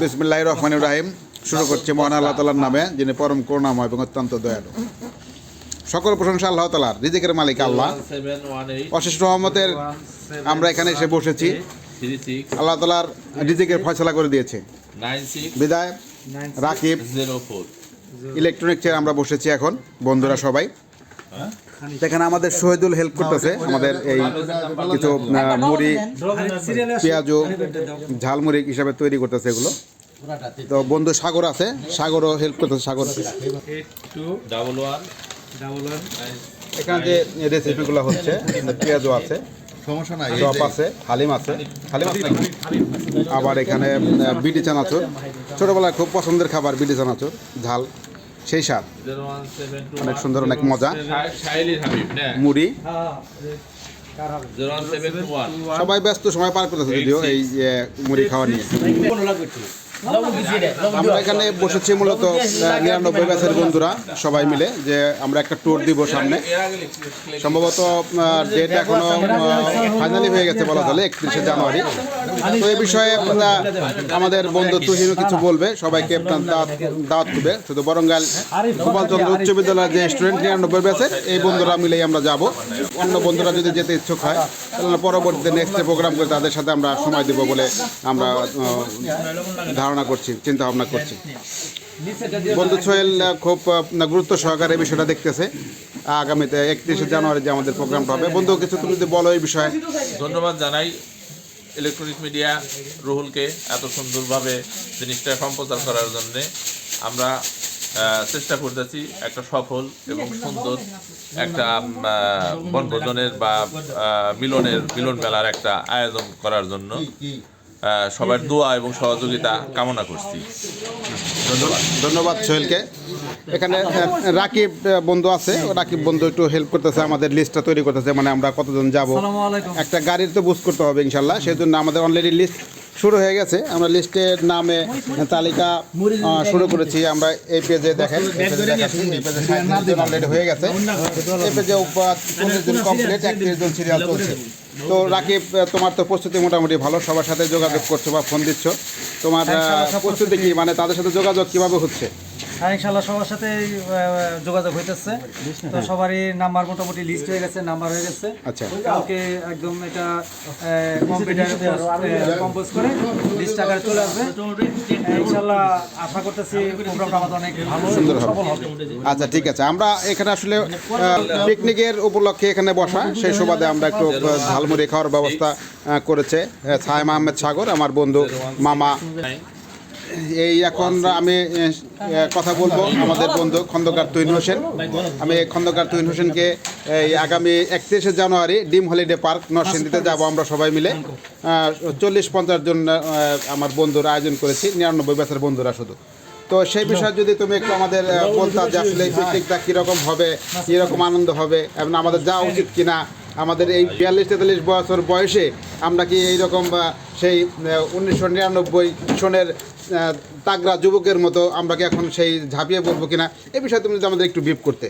বিসমিল্লাহির রহমানির রহিম। শুরু করছি মহান আল্লাহ তাআলার নামে, যিনি পরম করুণাময় এবং অত্যন্ত দয়ালু। সকল প্রশংসা আল্লাহ তাআলার, রিজিকের মালিক আল্লাহ। অশেষ রহমতের আমরা এখানে এসে বসেছি। আল্লাহ তাআলার রিজিকের ফয়সালা করে দিয়েছে। বিদায় রাকিব ইলেকট্রনিক্সে আমরা বসেছি এখন, বন্ধুরা সবাই। এখানে আমাদের শহীদুল হেল্প করতেছে, আমাদের এই কিছু মুড়ি, পেঁয়াজু, ঝালমুড়ি হিসাবে তৈরি করতেছে এগুলো। তো বন্ধু সাগর আছে, সাগরও হেল্প করতেছে। সাগর এখানে যে রেসিপিগুলো হচ্ছে, পেঁয়াজু আছে, চপ আছে, হালিম আছে, হালিম আছে, আবার এখানে বিডি চানাচুর, ছোটবেলায় খুব পছন্দের খাবার বিডি চানাচুর, ঝাল সেই স্বাদ, অনেক সুন্দর, অনেক মজা। মুড়ি, সবাই ব্যস্ত সময় পার করতেছে যদিও এই মুড়ি খাওয়া নিয়ে। আমরা এখানে বসেছি মূলত 99 ব্যাচের বন্ধুরা সবাই মিলে, যে আমরা একটা ট্যুর দিব সামনে। সম্ভবত ডেট এখনো ফাইনালি হয়ে গেছে বলা চলে, 31শে জানুয়ারি। তো এই বিষয়ে আমাদের বন্ধু তুহিনও কিছু বলবে, সবাইকে দাওয়াত করবে। শুধু বরঙ্গাইল গোপালচন্দ্র উচ্চ বিদ্যালয়ের যে স্টুডেন্ট 99 ব্যাচের এই বন্ধুরা মিলেই আমরা যাব। অন্য বন্ধুরা যদি যেতে ইচ্ছুক হয় তাহলে পরবর্তীতে নেক্সট প্রোগ্রাম করে তাদের সাথে আমরা সময় দেব বলে আমরা ধারণা করছি, চিন্তা ভাবনা করছি। বন্ধু সোহেল খুব গুরুত্ব সহকারে এই বিষয়টা দেখতেছে। আগামীতে 31শে জানুয়ারি যে আমাদের প্রোগ্রামটা হবে, বন্ধু কিছু তুমি যদি বলো এই বিষয়ে। ধন্যবাদ জানাই ইলেকট্রনিক মিডিয়া রুহুলকে এত সুন্দরভাবে জিনিসটা সম্প্রচার করার জন্যে। আমরা চেষ্টা করতেছি একটা সফল এবং সুন্দর একটা বনভোজনের বা মিলন মেলার একটা আয়োজন করার জন্য সবার দোয়া এবং সহযোগিতা কামনা করছি। ধন্যবাদ সোহেলকে। এখানে রাকিব বন্ধু আছে, রাকিব বন্ধু একটু হেল্প করতেছে, আমাদের লিস্টটা তৈরি করতেছে, মানে আমরা কতজন যাব। একটা গাড়ির তো বুক করতে হবে ইনশাল্লাহ, সেই জন্য আমাদের অলরেডি লিস্ট শুরু হয়ে গেছে। আমরা লিস্টের নামে তালিকা শুরু করেছি। আমরা এই পেজে দেখেন, এই পেজে অলরেডি হয়ে গেছে। এই পেজে 15 জন কমপ্লিট, 31 জন সিরিয়াল চলছে। তো রাকিব, তোমার তো প্রস্তুতি মোটামুটি ভালো, সবার সাথে যোগাযোগ করছো বা ফোন দিচ্ছ। তোমার প্রস্তুতি কি, মানে তাদের সাথে যোগাযোগ কিভাবে হচ্ছে? হ্যাঁ, ইনশাল্লাহ সবার সাথে যোগাযোগ হইতেছে। তো সবারই নাম্বার মোটামুটি লিস্ট হয়ে গেছে, নাম্বার হয়ে গেছে। আচ্ছা, কালকে একদম এটা কম্পিউটারে কম্পোজ করে লিস্ট আকারে চলে আসবে ইনশাল্লাহ। আশা করতেছি প্রোগ্রামটা আমাদের অনেক ভালো সুন্দর সফল হবে। হবে। আচ্ছা, ঠিক আছে। আমরা এখানে আসলে পিকনিকের উপলক্ষে এখানে বসা, সেই সুবাদে আমরা একটু ঝালমুড়ি খাওয়ার ব্যবস্থা করেছে সায়েম আহমেদ সাগর, আমার বন্ধু মামা। এই এখন আমি কথা বলবো আমাদের বন্ধু খন্দকার তুহিন হোসেন। আমি খন্দকার তুহিন হোসেনকে এই আগামী 31শে জানুয়ারি ডিম হলিডে পার্ক নরসিংদীতে যাব আমরা সবাই মিলে। 40-50 জন আমার বন্ধুরা আয়োজন করেছি, 99 ব্যাচের বন্ধুরা শুধু। তো সেই বিষয়ে যদি তুমি একটু আমাদের বলতা যে আসলে এই পিকনিকটা কীরকম হবে, কীরকম আনন্দ হবে, এবং আমাদের যাওয়া উচিত কিনা। আমাদের এই 42-43 বছর বয়সে আমরা কি এইরকম সেই 1999 সনের তাগড়া যুবকের মতো আমরা কি এখন সেই ঝাঁপিয়ে পড়বো কিনা, এই বিষয়ে তুমি যদি আমাদের একটু ব্রিফ করতে।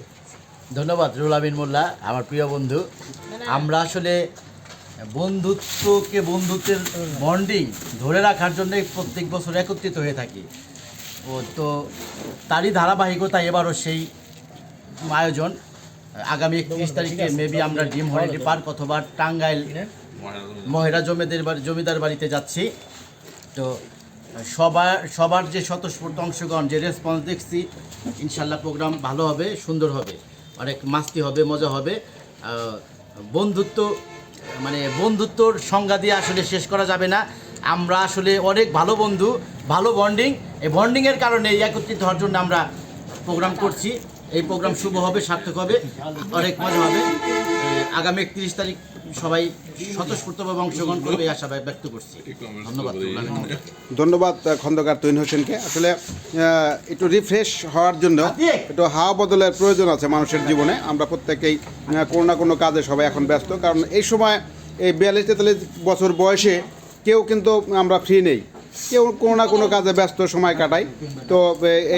ধন্যবাদ রুহুল আমিন মোল্লা, আমার প্রিয় বন্ধু। আমরা আসলে বন্ধুত্বের বন্ডিং ধরে রাখার জন্য প্রত্যেক বছর একত্রিত হয়ে থাকি। তো তারই ধারাবাহিকতা এবারও সেই আয়োজন। আগামী 31 তারিখে মেবি আমরা ডিম হলিডে পার্ক অথবা টাঙ্গাইল মহেরা জমিদার বাড়িতে যাচ্ছি। তো সবার যে স্বতঃস্ফূর্ত অংশগ্রহণ, যে রেসপন্স দেখছি, ইনশাল্লাহ প্রোগ্রাম ভালো হবে, সুন্দর হবে, অনেক মাস্তি হবে, মজা হবে। বন্ধুত্বর সংজ্ঞা দিয়ে আসলে শেষ করা যাবে না। আমরা আসলে অনেক ভালো বন্ধু, ভালো বন্ডিং। এই বন্ডিংয়ের কারণে এই একত্রিত হওয়ার জন্য আমরা প্রোগ্রাম করছি। এই প্রোগ্রাম শুভ হবে, সার্থক হবে, অনেক মজা হবে। আগামী 31 তারিখ সবাই স্বতঃস্ফূর্তভাবে অংশগ্রহণ করবে এই আশা ব্যক্ত করছি। ধন্যবাদ খন্দকার তুহিন হোসেনকে। আসলে একটু রিফ্রেশ হওয়ার জন্য একটু হাওয়া বদলের প্রয়োজন আছে মানুষের জীবনে। আমরা প্রত্যেকেই কোনো না কোনো কাজে সবাই এখন ব্যস্ত, কারণ এই সময় এই 42-43 বছর বয়সে কেউ কিন্তু আমরা ফ্রি নেই, কেউ কোনো না কোনো কাজে ব্যস্ত সময় কাটাই। তো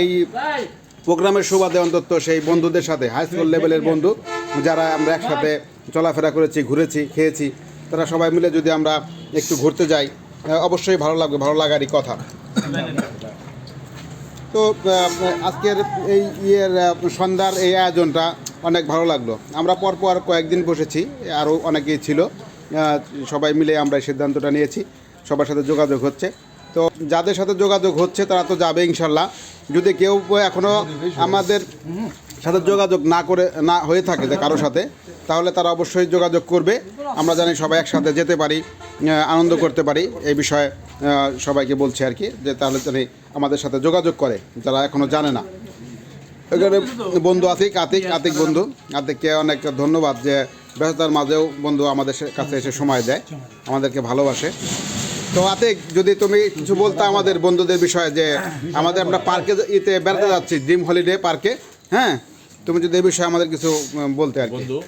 এই প্রোগ্রামের সুবাদে অন্তত সেই বন্ধুদের সাথে, হাই স্কুল লেভেলের বন্ধু যারা আমরা একসাথে চলাফেরা করেছি, ঘুরেছি, খেয়েছি, তারা সবাই মিলে যদি আমরা একটু ঘুরতে যাই অবশ্যই ভালো লাগবে, ভালো লাগারই কথা। তো আজকের এই সন্ধ্যার এই আয়োজনটা অনেক ভালো লাগলো। আমরা পরপর কয়েকদিন বসেছি, আরও অনেকেই ছিল, সবাই মিলে আমরা এই সিদ্ধান্তটা নিয়েছি। সবার সাথে যোগাযোগ হচ্ছে, তো যাদের সাথে যোগাযোগ হচ্ছে তারা তো যাবে ইনশাল্লাহ। যদি কেউ এখনও আমাদের সাথে যোগাযোগ না হয়ে থাকে যে কারোর সাথে, তাহলে তারা অবশ্যই যোগাযোগ করবে। আমরা জানি সবাই একসাথে যেতে পারি, আনন্দ করতে পারি। এই বিষয়ে সবাইকে বলছি আর কি, যে তাহলে জানি আমাদের সাথে যোগাযোগ করে যারা এখনও জানে না। এখানে বন্ধু আতিক বন্ধু, আতিককে অনেক ধন্যবাদ যে ব্যস্ততার মাঝেও বন্ধু আমাদের কাছে এসে সময় দেয়, আমাদেরকে ভালোবাসে। তো আতিক, যদি তুমি কিছু বলতে আমাদের বন্ধুদের বিষয়ে, যে আমাদের আমরা পার্কে বেড়াতে যাচ্ছি, ড্রিম হলিডে পার্কে, হ্যাঁ, তুমি যদি এই বিষয়ে আমাদের কিছু বলতে আর কি। বন্ধু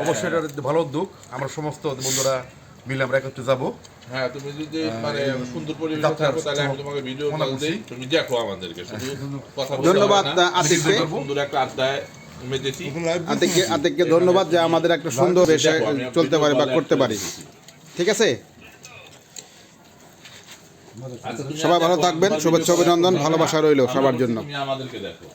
অবশ্যই এটা ভালো উদ্যোগ। আমরা সমস্ত বন্ধুরা মিলে আমরা একত্রে যাব। হ্যাঁ, তুমি যদি মানে সুন্দর পরিবেশ থাকো তাহলে আমি তোমাকে ভিডিও কল দেই, তুমি দেখো আমাদেরকে, শুধু কথা বলতে ধন্যবাদ হবে না। আতিককে। সুন্দর একটা আড্ডায় মেতেছি। আতিককে ধন্যবাদ যে আমাদের একটা সুন্দর বেশে চলতে পারি বা করতে পারি। ঠিক আছে, আচ্ছা, তুমি সবাই ভালো থাকবেন, শুভেচ্ছা অভিনন্দন, ভালোবাসা রইল সবার জন্য। তুমি আমাদেরকে দেখো।